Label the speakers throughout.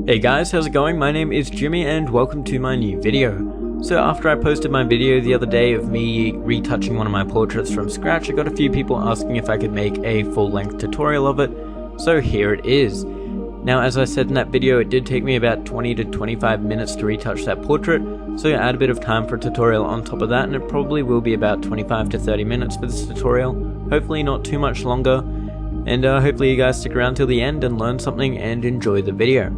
Speaker 1: Hey guys, how's it going? My name is Jimmy and welcome to my new video. So after I posted my video the other day of me retouching one of my portraits from scratch, I got a few people asking if I could make a full-length tutorial of it, so here it is. Now as I said in that video, it did take me about 20 to 25 minutes to retouch that portrait, so add a bit of time for a tutorial on top of that, and it probably will be about 25 to 30 minutes for this tutorial, hopefully not too much longer, and hopefully you guys stick around till the end and learn something and enjoy the video.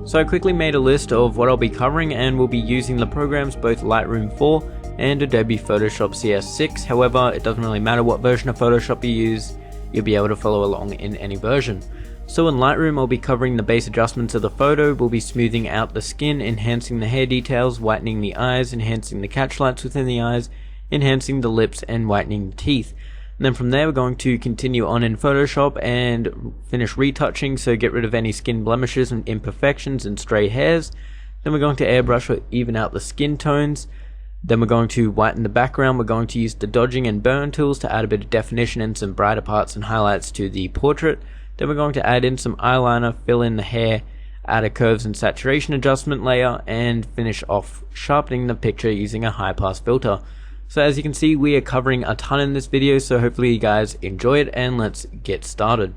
Speaker 1: So I quickly made a list of what I'll be covering, and we'll be using the programs both Lightroom 4 and Adobe Photoshop CS6. However, it doesn't really matter what version of Photoshop you use, you'll be able to follow along in any version. So in Lightroom, I'll be covering the base adjustments of the photo, we'll be smoothing out the skin, enhancing the hair details, whitening the eyes, enhancing the catch lights within the eyes, enhancing the lips, and whitening the teeth. And then from there we're going to continue on in Photoshop and finish retouching, so get rid of any skin blemishes and imperfections and stray hairs. Then we're going to airbrush or even out the skin tones. Then we're going to whiten the background. We're going to use the dodging and burn tools to add a bit of definition and some brighter parts and highlights to the portrait. Then we're going to add in some eyeliner, fill in the hair, add a curves and saturation adjustment layer, and finish off sharpening the picture using a high pass filter. So as you can see, we are covering a ton in this video, so hopefully you guys enjoy it, and let's get started.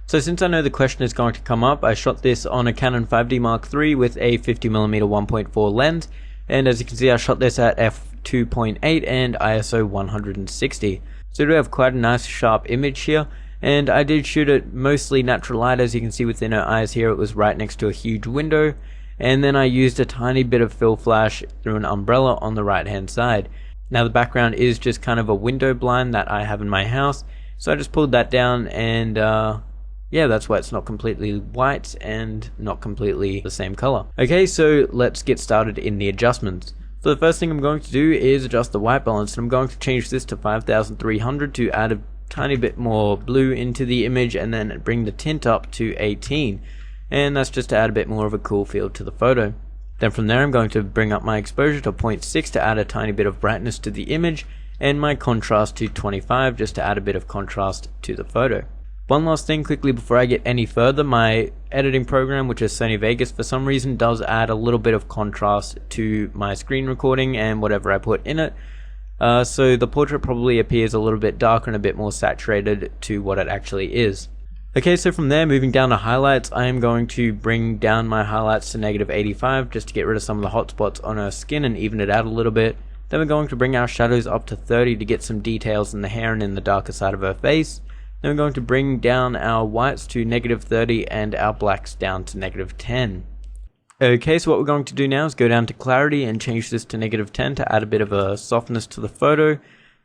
Speaker 1: So since I know the question is going to come up, I shot this on a Canon 5D Mark III with a 50mm 1.4 lens, and as you can see I shot this at f2.8 and ISO 160. So we have quite a nice sharp image here, and I did shoot it mostly natural light. As you can see within her eyes here, it was right next to a huge window, and then I used a tiny bit of fill flash through an umbrella on the right hand side. Now the background is just kind of a window blind that I have in my house, so I just pulled that down, and yeah, that's why it's not completely white and not completely the same color. Okay, so let's get started in the adjustments. So the first thing I'm going to do is adjust the white balance, and I'm going to change this to 5300 to add a tiny bit more blue into the image, and then bring the tint up to 18, and that's just to add a bit more of a cool feel to the photo. Then from there I'm going to bring up my exposure to 0.6 to add a tiny bit of brightness to the image, and my contrast to 25 just to add a bit of contrast to the photo. One last thing quickly before I get any further, my editing program, which is Sony Vegas, for some reason does add a little bit of contrast to my screen recording and whatever I put in it, so the portrait probably appears a little bit darker and a bit more saturated to what it actually is. Okay, so from there, moving down to highlights, I am going to bring down my highlights to -85 just to get rid of some of the hot spots on her skin and even it out a little bit. Then we're going to bring our shadows up to 30 to get some details in the hair and in the darker side of her face. Then we're going to bring down our whites to -30 and our blacks down to -10. Okay, so what we're going to do now is go down to clarity and change this to -10 to add a bit of a softness to the photo.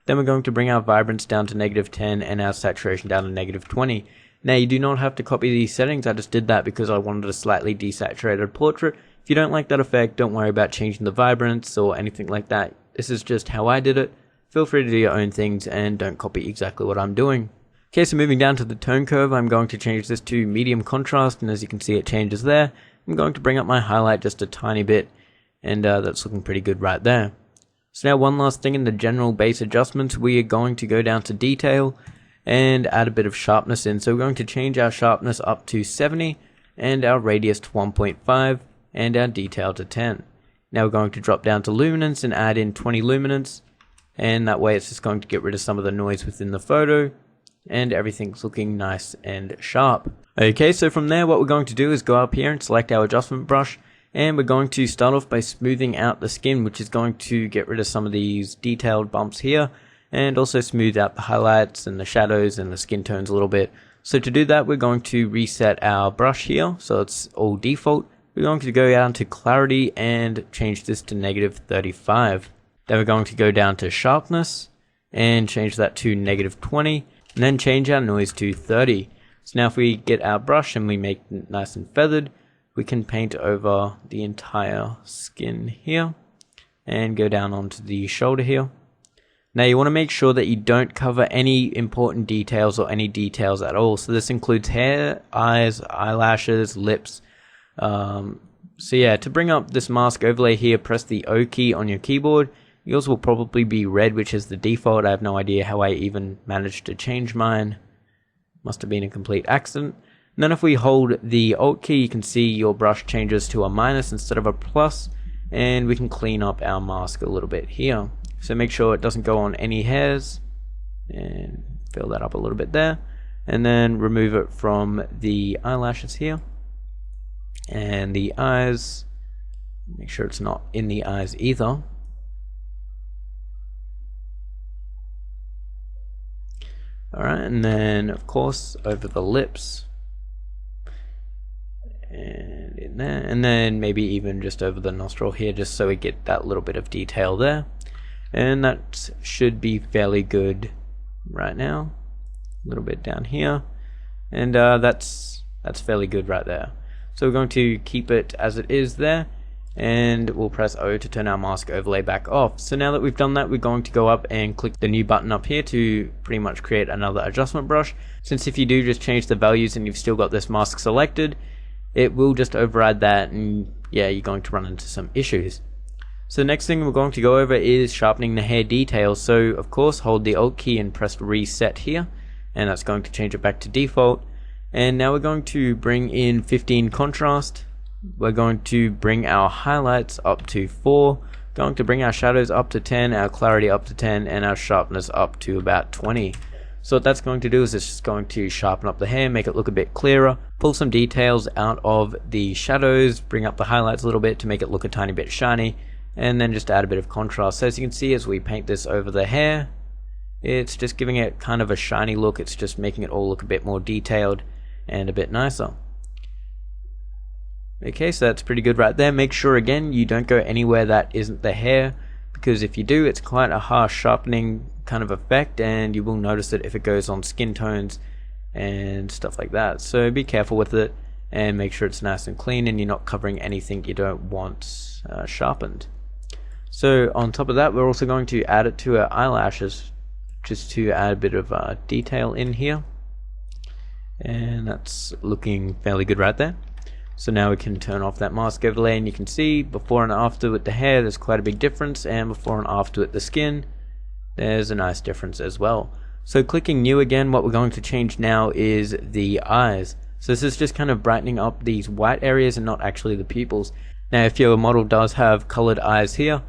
Speaker 1: Then we're going to bring our vibrance down to -10 and our saturation down to -20. Now you do not have to copy these settings, I just did that because I wanted a slightly desaturated portrait. If you don't like that effect, don't worry about changing the vibrance or anything like that. This is just how I did it. Feel free to do your own things and don't copy exactly what I'm doing. Okay, so moving down to the tone curve, I'm going to change this to medium contrast, and as you can see it changes there. I'm going to bring up my highlight just a tiny bit, and that's looking pretty good right there. So now one last thing in the general base adjustments, we are going to go down to detail and add a bit of sharpness in. So we're going to change our sharpness up to 70 and our radius to 1.5 and our detail to 10. Now we're going to drop down to luminance and add in 20 luminance, and that way it's just going to get rid of some of the noise within the photo and everything's looking nice and sharp. Okay, so from there what we're going to do is go up here and select our adjustment brush, and we're going to start off by smoothing out the skin, which is going to get rid of some of these detailed bumps here, and also smooth out the highlights and the shadows and the skin tones a little bit. So to do that, we're going to reset our brush here, so it's all default. We're going to go down to clarity and change this to -35. Then we're going to go down to sharpness and change that to -20, and then change our noise to 30. So now if we get our brush and we make it nice and feathered, we can paint over the entire skin here and go down onto the shoulder here. Now you want to make sure that you don't cover any important details or any details at all. So this includes hair, eyes, eyelashes, lips. So yeah, to bring up this mask overlay here, press the O key on your keyboard. Yours will probably be red, which is the default. I have no idea how I even managed to change mine. Must have been a complete accident. And then if we hold the Alt key, you can see your brush changes to a minus instead of a plus, and we can clean up our mask a little bit here. So make sure it doesn't go on any hairs, and fill that up a little bit there, and then remove it from the eyelashes here, and the eyes, make sure it's not in the eyes either. Alright, and then of course over the lips, and in there, and then maybe even just over the nostril here, just so we get that little bit of detail there. And that should be fairly good right now. A little bit down here, and that's fairly good right there. So we're going to keep it as it is there, and we'll press O to turn our mask overlay back off. So now that we've done that, we're going to go up and click the new button up here to pretty much create another adjustment brush. Since if you do just change the values and you've still got this mask selected, it will just override that, and yeah, you're going to run into some issues. So the next thing we're going to go over is sharpening the hair details. So of course hold the Alt key and press reset here, and that's going to change it back to default. And now we're going to bring in 15 contrast. We're going to bring our highlights up to 4, going to bring our shadows up to 10, our clarity up to 10, and our sharpness up to about 20. So what that's going to do is it's just going to sharpen up the hair, make it look a bit clearer, pull some details out of the shadows, bring up the highlights a little bit to make it look a tiny bit shiny, and then just add a bit of contrast. So as you can see, as we paint this over the hair, it's just giving it kind of a shiny look. It's just making it all look a bit more detailed and a bit nicer. Okay, so that's pretty good right there. Make sure again you don't go anywhere that isn't the hair, because if you do, it's quite a harsh sharpening kind of effect, and you will notice it if it goes on skin tones and stuff like that. So be careful with it and make sure it's nice and clean and you're not covering anything you don't want sharpened. So on top of that, we're also going to add it to our eyelashes, just to add a bit of detail in here, and that's looking fairly good right there. So now we can turn off that mask overlay, and you can see before and after with the hair there's quite a big difference, and before and after with the skin there's a nice difference as well. So clicking new again, what we're going to change now is the eyes. So this is just kind of brightening up these white areas and not actually the pupils. Now if your model does have colored eyes here,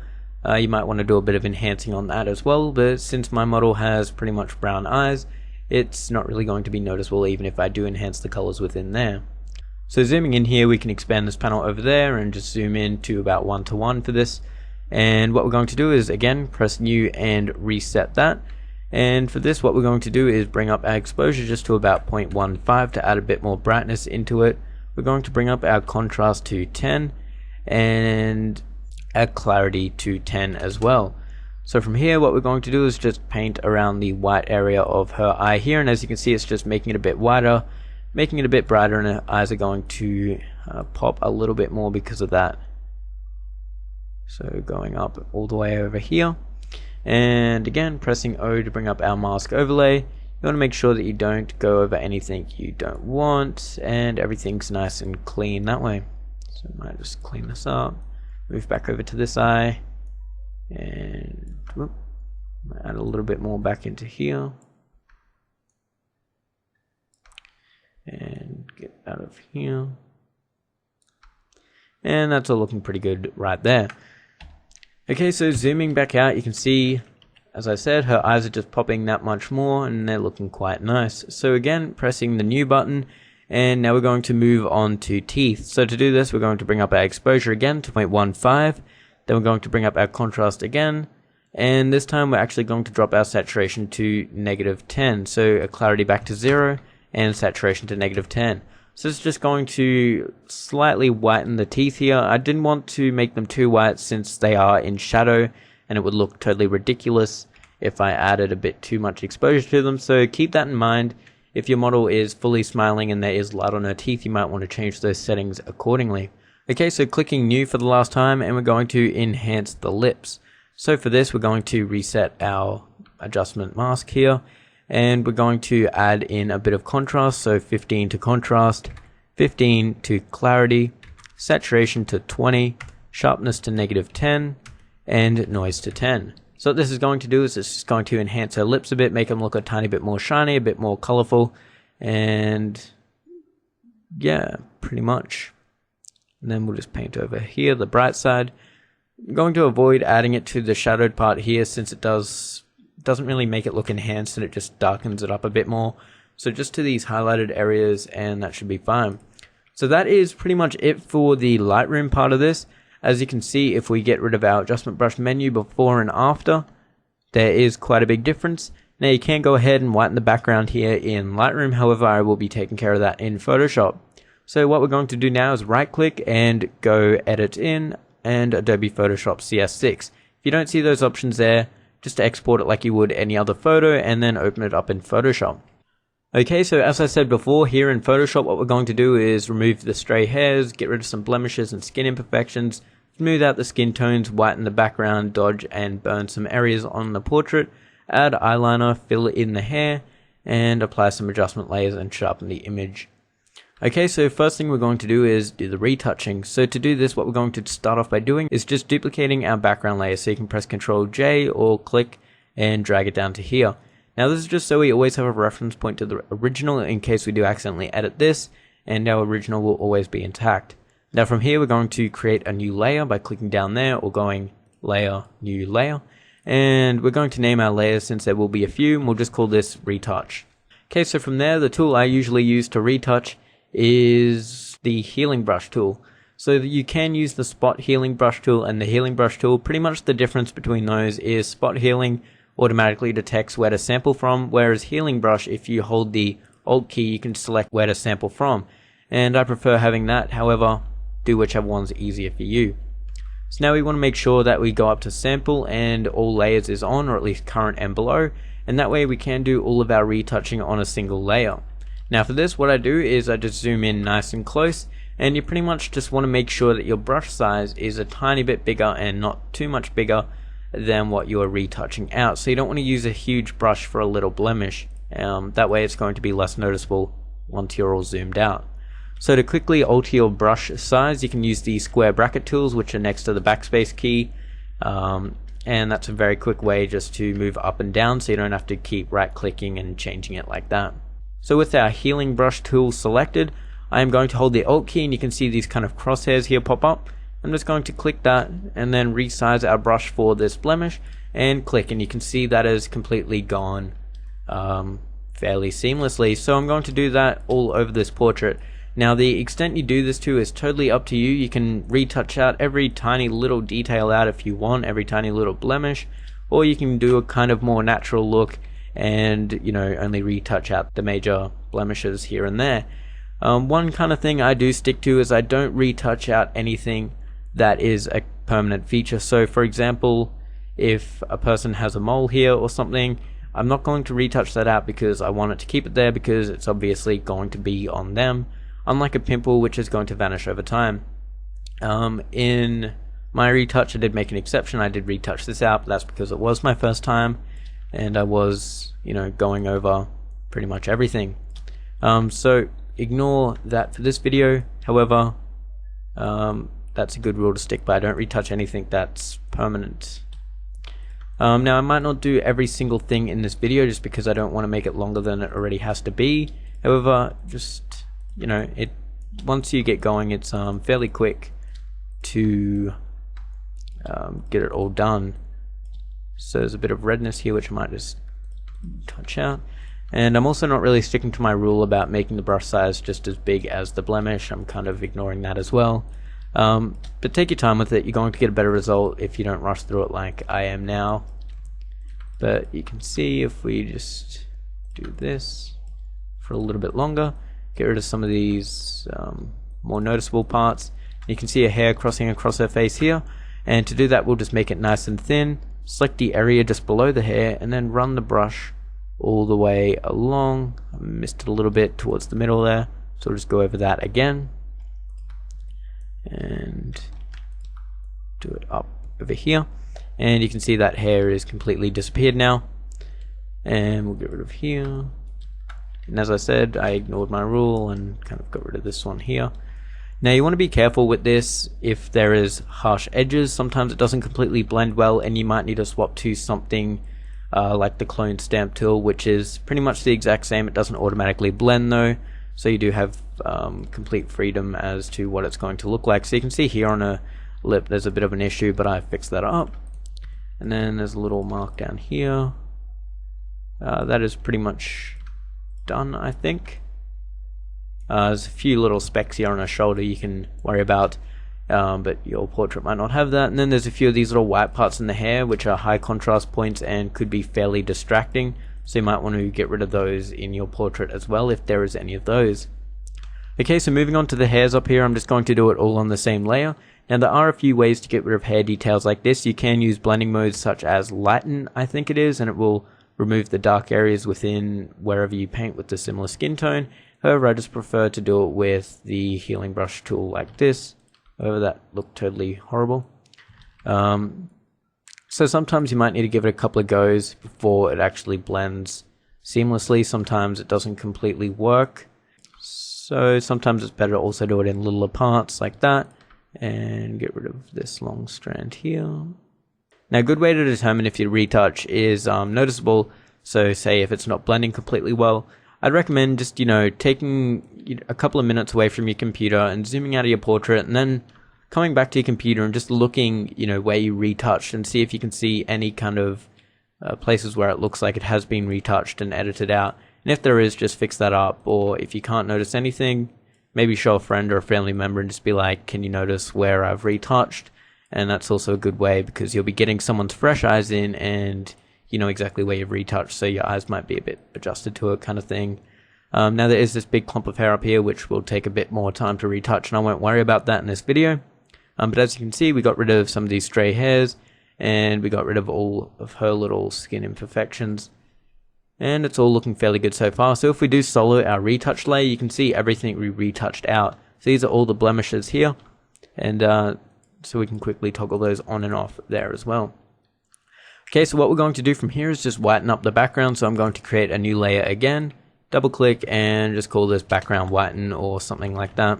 Speaker 1: you might want to do a bit of enhancing on that as well, but since my model has pretty much brown eyes, it's not really going to be noticeable even if I do enhance the colors within there. So zooming in here, we can expand this panel over there and just zoom in to about 1:1 for this. And what we're going to do is again press new and reset that. And for this, what we're going to do is bring up our exposure just to about 0.15 to add a bit more brightness into it. We're going to bring up our contrast to 10 and our clarity to 10 as well. So from here, what we're going to do is just paint around the white area of her eye here, and as you can see, it's just making it a bit wider, making it a bit brighter, and her eyes are going to pop a little bit more because of that. So going up all the way over here, and again pressing O to bring up our mask overlay. You want to make sure that you don't go over anything you don't want, and everything's nice and clean that way. So I might just clean this up, move back over to this eye, and whoop, add a little bit more back into here, and get out of here, and that's all looking pretty good right there. Okay, so zooming back out, you can see, as I said, her eyes are just popping that much more and they're looking quite nice. So again, pressing the new button, and now we're going to move on to teeth. So to do this, we're going to bring up our exposure again to 0.15, then we're going to bring up our contrast again, and this time we're actually going to drop our saturation to -10, so a clarity back to 0 and saturation to -10. So it's just going to slightly whiten the teeth here. I didn't want to make them too white since they are in shadow, and it would look totally ridiculous if I added a bit too much exposure to them. So keep that in mind. If your model is fully smiling and there is light on her teeth, you might want to change those settings accordingly. Okay, so clicking new for the last time, and we're going to enhance the lips. So for this, we're going to reset our adjustment mask here, and we're going to add in a bit of contrast, so 15 to contrast, 15 to clarity, saturation to 20, sharpness to -10, and noise to 10. So what this is going to do is it's just going to enhance her lips a bit, make them look a tiny bit more shiny, a bit more colorful, and yeah, pretty much. And then we'll just paint over here, the bright side. I'm going to avoid adding it to the shadowed part here since it doesn't really make it look enhanced and it just darkens it up a bit more. So just to these highlighted areas and that should be fine. So that is pretty much it for the Lightroom part of this. As you can see, if we get rid of our adjustment brush menu before and after, there is quite a big difference. Now you can go ahead and whiten the background here in Lightroom, however I will be taking care of that in Photoshop. So what we're going to do now is right click and go edit in and Adobe Photoshop CS6. If you don't see those options there, just export it like you would any other photo and then open it up in Photoshop. Okay, so as I said before, here in Photoshop what we're going to do is remove the stray hairs, get rid of some blemishes and skin imperfections, smooth out the skin tones, whiten the background, dodge and burn some areas on the portrait, add eyeliner, fill in the hair, and apply some adjustment layers and sharpen the image. Okay, so first thing we're going to do is do the retouching. So to do this, what we're going to start off by doing is just duplicating our background layer. So you can press Ctrl J or click and drag it down to here. Now this is just so we always have a reference point to the original in case we do accidentally edit this, and our original will always be intact. Now from here we're going to create a new layer by clicking down there or going layer, new layer. And we're going to name our layers since there will be a few, and we'll just call this retouch. Okay, so from there the tool I usually use to retouch is the healing brush tool. So you can use the spot healing brush tool and the healing brush tool. Pretty much the difference between those is spot healing automatically detects where to sample from, whereas healing brush, if you hold the Alt key, you can select where to sample from. And I prefer having that, however, do whichever one's easier for you. So now we want to make sure that we go up to sample and all layers is on, or at least current and below, and that way we can do all of our retouching on a single layer. Now for this, what I do is I just zoom in nice and close, and you pretty much just want to make sure that your brush size is a tiny bit bigger and not too much bigger than what you're retouching out. So you don't want to use a huge brush for a little blemish. That way it's going to be less noticeable once you're all zoomed out. So to quickly alter your brush size, you can use the square bracket tools, which are next to the backspace key. And that's a very quick way just to move up and down so you don't have to keep right clicking and changing it like that. So with our healing brush tool selected, I am going to hold the Alt key and you can see these kind of crosshairs here pop up. I'm just going to click that and then resize our brush for this blemish and click, and you can see that is completely gone fairly seamlessly. So I'm going to do that all over this portrait. Now the extent you do this to is totally up to you. You can retouch out every tiny little detail out if you want, every tiny little blemish, or you can do a kind of more natural look and, you know, only retouch out the major blemishes here and there. One kind of thing I do stick to is I don't retouch out anything that is a permanent feature. So for example, if a person has a mole here or something, I'm not going to retouch that out because I want it to keep it there because it's obviously going to be on them, unlike a pimple which is going to vanish over time. In my retouch I did make an exception. I did retouch this out, but that's because it was my first time and I was, you know, going over pretty much everything. So ignore that for this video. However, that's a good rule to stick by. Don't retouch anything that's permanent. Now I might not do every single thing in this video just because I don't want to make it longer than it already has to be. However, just, you know, once you get going, it's fairly quick to get it all done. So there's a bit of redness here which I might just touch out. And I'm also not really sticking to my rule about making the brush size just as big as the blemish. I'm kind of ignoring that as well. But take your time with it. You're going to get a better result if you don't rush through it like I am now. But you can see if we just do this for a little bit longer, get rid of some of these more noticeable parts. You can see a hair crossing across her face here, and to do that we'll just make it nice and thin, select the area just below the hair, and then run the brush all the way along. I missed it a little bit towards the middle there, so we'll just go over that again and do it up over here, and you can see that hair is completely disappeared now. And we'll get rid of here, and as I said, I ignored my rule and kind of got rid of this one here. Now you want to be careful with this. If there is harsh edges, sometimes it doesn't completely blend well and you might need to swap to something like the clone stamp tool, which is pretty much the exact same. It doesn't automatically blend though, so you do have complete freedom as to what it's going to look like. So you can see here on a lip there's a bit of an issue, but I fixed that up. And then there's a little mark down here. That is pretty much done, I think. There's a few little specks here on her shoulder you can worry about, but your portrait might not have that. And then there's a few of these little white parts in the hair which are high contrast points and could be fairly distracting, so you might want to get rid of those in your portrait as well if there is any of those. Okay, so moving on to the hairs up here, I'm just going to do it all on the same layer. Now there are a few ways to get rid of hair details like this. You can use blending modes such as lighten, I think it is, and it will remove the dark areas within wherever you paint with the similar skin tone. However, I just prefer to do it with the healing brush tool like this. However, that looked totally horrible. So sometimes you might need to give it a couple of goes before it actually blends seamlessly. Sometimes it doesn't completely work. So sometimes it's better to also do it in littler parts like that. And get rid of this long strand here. Now a good way to determine if your retouch is noticeable, so say if it's not blending completely well, I'd recommend just, taking a couple of minutes away from your computer and zooming out of your portrait and then coming back to your computer and just looking, where you retouched and see if you can see any kind of places where it looks like it has been retouched and edited out. And if there is, just fix that up, or if you can't notice anything, maybe show a friend or a family member and just be like, can you notice where I've retouched? And that's also a good way because you'll be getting someone's fresh eyes in and you know exactly where you've retouched, so your eyes might be a bit adjusted to it kind of thing. Now there is this big clump of hair up here which will take a bit more time to retouch, and I won't worry about that in this video. But as you can see, we got rid of some of these stray hairs and we got rid of all of her little skin imperfections. And it's all looking fairly good so far. So if we do solo our retouch layer, you can see everything we retouched out. So these are all the blemishes here, and so we can quickly toggle those on and off there as well. Okay, so what we're going to do from here is just whiten up the background. So I'm going to create a new layer again, double click, and just call this background whiten or something like that.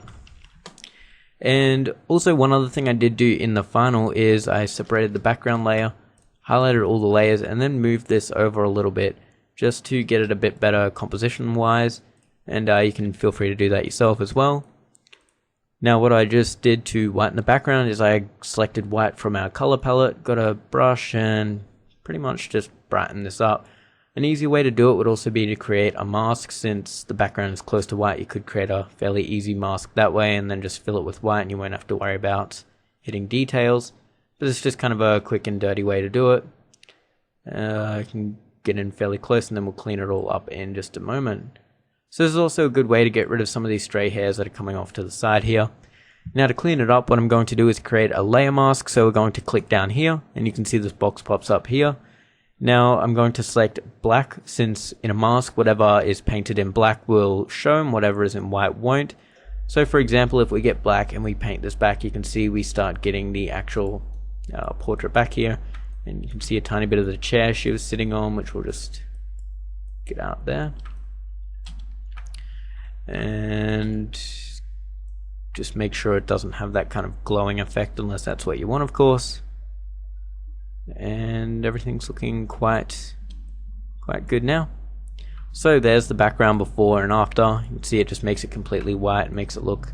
Speaker 1: And also one other thing I did do in the final is I separated the background layer, highlighted all the layers, and then moved this over a little bit just to get it a bit better composition wise, and you can feel free to do that yourself as well. Now what I just did to whiten the background is I selected white from our color palette, got a brush, and pretty much just brighten this up. An easy way to do it would also be to create a mask. Since the background is close to white, you could create a fairly easy mask that way and then just fill it with white and you won't have to worry about hitting details. But it's just kind of a quick and dirty way to do it. I can get in fairly close and then we'll clean it all up in just a moment. So this is also a good way to get rid of some of these stray hairs that are coming off to the side here. Now to clean it up, what I'm going to do is create a layer mask. So we're going to click down here and you can see this box pops up here. Now I'm going to select black, since in a mask whatever is painted in black will show and whatever is in white won't. So for example, if we get black and we paint this back, you can see we start getting the actual portrait back here. And you can see a tiny bit of the chair she was sitting on, which we'll just get out there. And just make sure it doesn't have that kind of glowing effect unless that's what you want, of course. And everything's looking quite good now. So there's the background before and after. You can see it just makes it completely white and makes it look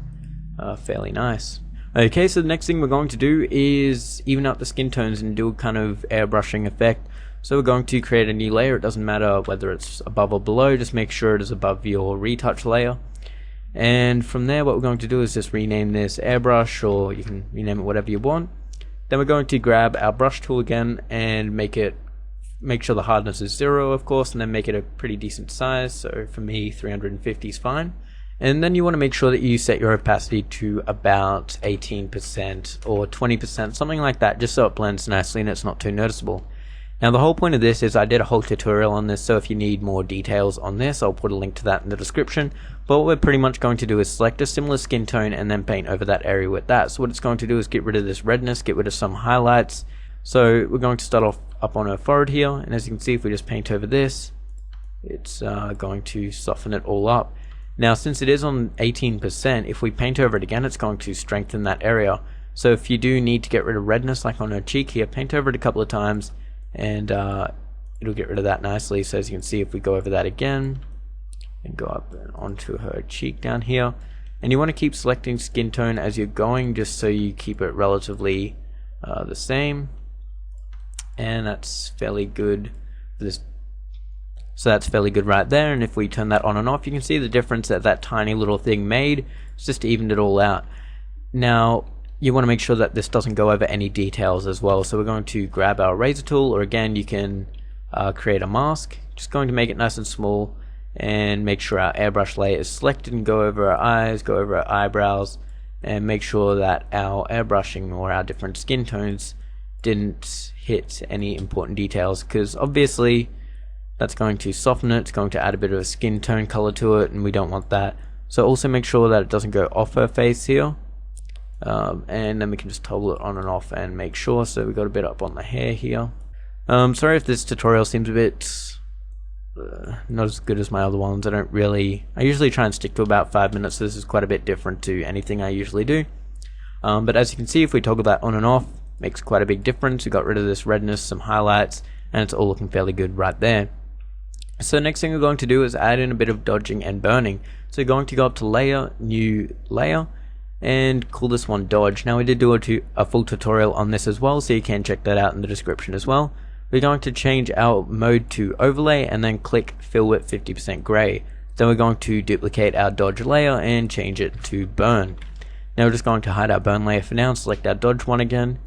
Speaker 1: fairly nice. Okay, so the next thing we're going to do is even out the skin tones and do a kind of airbrushing effect. So we're going to create a new layer. It doesn't matter whether it's above or below, just make sure it is above your retouch layer. And from there what we're going to do is just rename this airbrush, or you can rename it whatever you want. Then we're going to grab our brush tool again and make sure the hardness is 0, of course, and then make it a pretty decent size. So for me 350 is fine. And then you want to make sure that you set your opacity to about 18% or 20%, something like that, just so it blends nicely and it's not too noticeable. Now the whole point of this is I did a whole tutorial on this, so if you need more details on this, I'll put a link to that in the description. But what we're pretty much going to do is select a similar skin tone and then paint over that area with that. So what it's going to do is get rid of this redness, get rid of some highlights. So we're going to start off up on her forehead here, and as you can see, if we just paint over this, it's going to soften it all up. Now since it is on 18%, if we paint over it again, it's going to strengthen that area. So if you do need to get rid of redness, like on her cheek here, paint over it a couple of times and it'll get rid of that nicely. So as you can see, if we go over that again, and go up onto her cheek down here. And you want to keep selecting skin tone as you're going, just so you keep it relatively the same. And that's fairly good for this. So that's fairly good right there. And if we turn that on and off, you can see the difference that that tiny little thing made. It's just evened it all out. Now you want to make sure that this doesn't go over any details as well. So we're going to grab our razor tool, or again you can create a mask. Just going to make it nice and small, and make sure our airbrush layer is selected, and go over our eyes, go over our eyebrows, and make sure that our airbrushing or our different skin tones didn't hit any important details, because obviously that's going to soften it, it's going to add a bit of a skin tone color to it, and we don't want that. So also make sure that it doesn't go off her face here, and then we can just toggle it on and off and make sure. So we got a bit up on the hair here. Sorry if this tutorial seems a bit not as good as my other ones. I usually try and stick to about 5 minutes. This is quite a bit different to anything I usually do. But as you can see, if we toggle that on and off, makes quite a big difference. We got rid of this redness, some highlights, and it's all looking fairly good right there. So next thing we're going to do is add in a bit of dodging and burning. So you're going to go up to layer, new layer, and call this one dodge. Now we did do a full tutorial on this as well, so you can check that out in the description as well. We're going to change our mode to overlay and then click fill with 50% gray. Then we're going to duplicate our dodge layer and change it to burn. Now we're just going to hide our burn layer for now and select our dodge one again.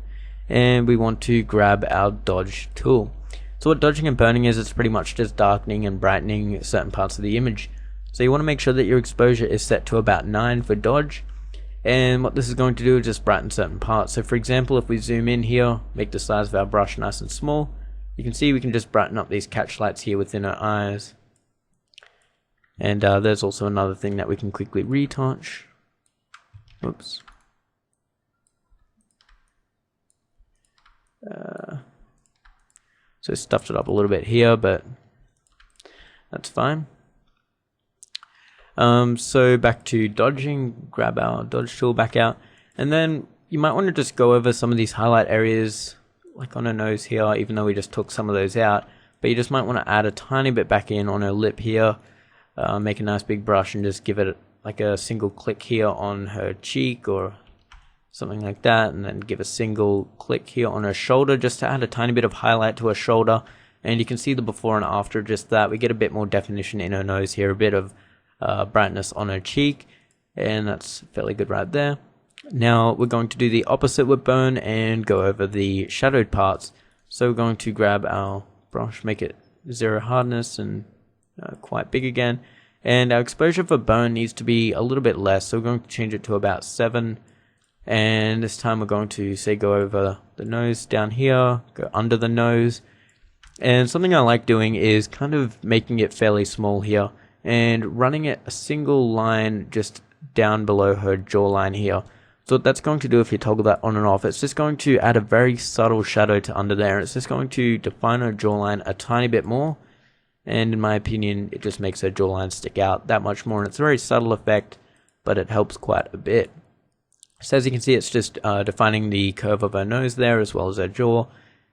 Speaker 1: And we want to grab our dodge tool. So what dodging and burning is, it's pretty much just darkening and brightening certain parts of the image. So you want to make sure that your exposure is set to about 9 for dodge. And what this is going to do is just brighten certain parts. So for example, if we zoom in here, make the size of our brush nice and small, you can see we can just brighten up these catch lights here within our eyes. And there's also another thing that we can quickly retouch. Oops. So stuffed it up a little bit here, but that's fine. So back to dodging, grab our dodge tool back out, and then you might want to just go over some of these highlight areas, like on her nose here, even though we just took some of those out. But you just might want to add a tiny bit back in on her lip here, make a nice big brush and just give it like a single click here on her cheek or something like that, and then give a single click here on her shoulder just to add a tiny bit of highlight to her shoulder. And you can see the before and after just that. We get a bit more definition in her nose here, a bit of brightness on her cheek, and that's fairly good right there. Now we're going to do the opposite with burn and go over the shadowed parts. So we're going to grab our brush, make it 0 hardness and quite big again, and our exposure for burn needs to be a little bit less, so we're going to change it to about 7. And this time we're going to say go over the nose down here, go under the nose. And something I like doing is kind of making it fairly small here and running it a single line just down below her jawline here. So what that's going to do, if you toggle that on and off, it's just going to add a very subtle shadow to under there. It's just going to define her jawline a tiny bit more. And in my opinion, it just makes her jawline stick out that much more. And it's a very subtle effect, but it helps quite a bit. So as you can see, it's just defining the curve of her nose there as well as her jaw,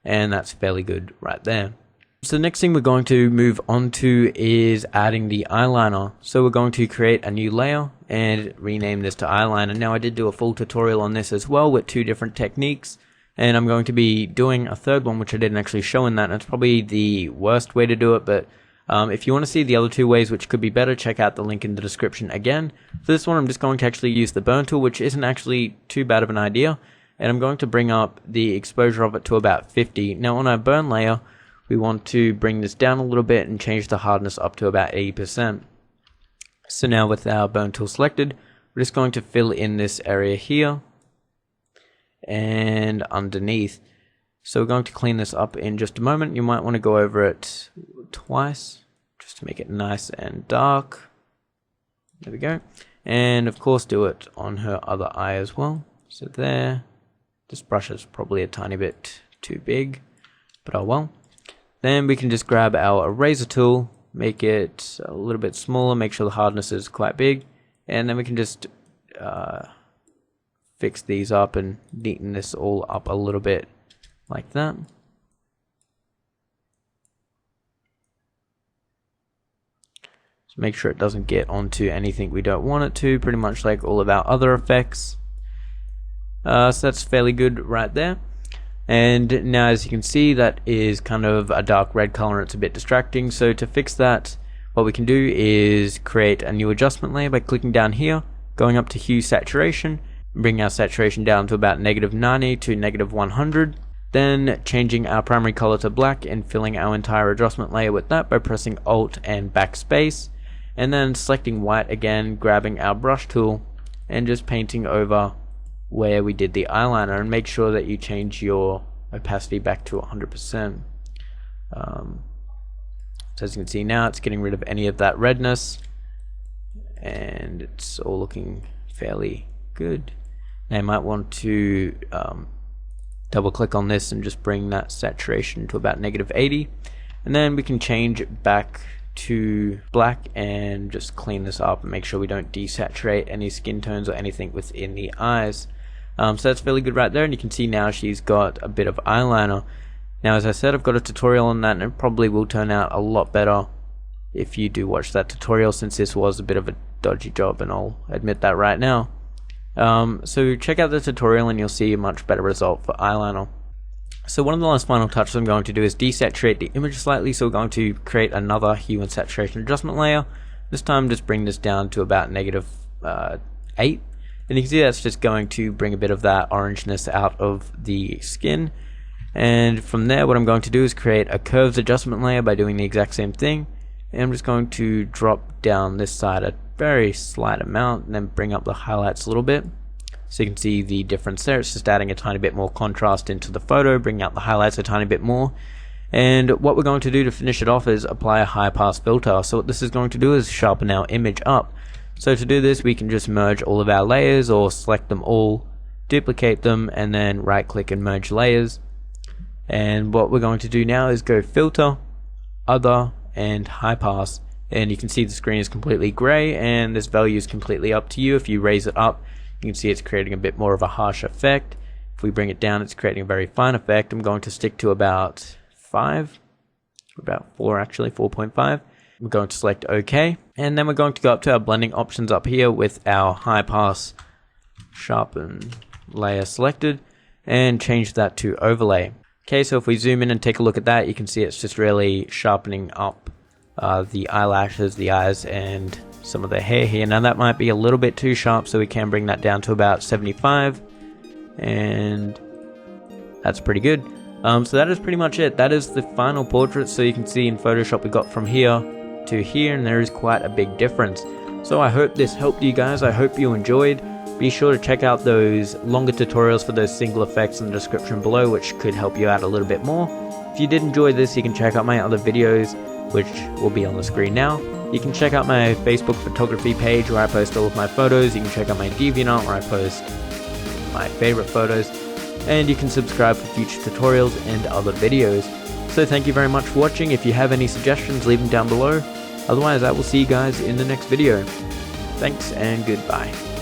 Speaker 1: and that's fairly good right there. So the next thing we're going to move on to is adding the eyeliner. So we're going to create a new layer and rename this to eyeliner. Now I did do a full tutorial on this as well with 2 different techniques, and I'm going to be doing a third one which I didn't actually show in that, and it's probably the worst way to do it, but if you want to see the other 2 ways which could be better, check out the link in the description again. For this one, I'm just going to actually use the burn tool, which isn't actually too bad of an idea, and I'm going to bring up the exposure of it to about 50. Now on our burn layer, we want to bring this down a little bit and change the hardness up to about 80%. So now with our burn tool selected, we're just going to fill in this area here and underneath. So we're going to clean this up in just a moment. You might want to go over it twice just to make it nice and dark. There we go. And of course do it on her other eye as well. So there. This brush is probably a tiny bit too big, but oh well. Then we can just grab our eraser tool, make it a little bit smaller, make sure the hardness is quite big, and then we can just fix these up and neaten this all up a little bit like that. So make sure it doesn't get onto anything we don't want it to, pretty much like all of our other effects. So that's fairly good right there. And now as you can see, that is kind of a dark red color and it's a bit distracting. So to fix that, what we can do is create a new adjustment layer by clicking down here, going up to hue saturation, bring our saturation down to about -90 to -100. Then changing our primary color to black and filling our entire adjustment layer with that by pressing Alt and backspace. And then selecting white again, grabbing our brush tool and just painting over where we did the eyeliner, and make sure that you change your opacity back to 100%. So as you can see now, it's getting rid of any of that redness and it's all looking fairly good. Now you might want to double click on this and just bring that saturation to about -80, and then we can change it back to black and just clean this up and make sure we don't desaturate any skin tones or anything within the eyes. So that's fairly good right there, and you can see now she's got a bit of eyeliner. Now as I said, I've got a tutorial on that and it probably will turn out a lot better if you do watch that tutorial, since this was a bit of a dodgy job and I'll admit that right now. So check out the tutorial and you'll see a much better result for eyeliner. So one of the last final touches I'm going to do is desaturate the image slightly, so we're going to create another hue and saturation adjustment layer. This time just bring this down to about -8. And you can see that's just going to bring a bit of that orangeness out of the skin. And from there, what I'm going to do is create a curves adjustment layer by doing the exact same thing. And I'm just going to drop down this side a very slight amount and then bring up the highlights a little bit. So you can see the difference there. It's just adding a tiny bit more contrast into the photo, bringing out the highlights a tiny bit more. And what we're going to do to finish it off is apply a high pass filter. So what this is going to do is sharpen our image up. So to do this, we can just merge all of our layers or select them all, duplicate them, and then right click and merge layers. And what we're going to do now is go filter, other, and high pass. And you can see the screen is completely gray and this value is completely up to you. If you raise it up, you can see it's creating a bit more of a harsh effect. If we bring it down, it's creating a very fine effect. I'm going to stick to about 5, about 4 actually, 4.5. We're going to select OK, and then we're going to go up to our blending options up here with our high pass sharpen layer selected and change that to overlay. Okay, so if we zoom in and take a look at that, you can see it's just really sharpening up the eyelashes, the eyes, and some of the hair here. Now that might be a little bit too sharp, so we can bring that down to about 75, and that's pretty good. So that is pretty much it. That is the final portrait. So you can see in Photoshop we got from here to here, and there is quite a big difference. So I hope this helped you guys. I hope you enjoyed. Be sure to check out those longer tutorials for those single effects in the description below, which could help you out a little bit more. If you did enjoy this, you can check out my other videos, which will be on the screen now. You can check out my Facebook photography page where I post all of my photos. You can check out my DeviantArt where I post my favorite photos. And you can subscribe for future tutorials and other videos. So thank you very much for watching. If you have any suggestions, leave them down below. Otherwise, I will see you guys in the next video. Thanks and goodbye.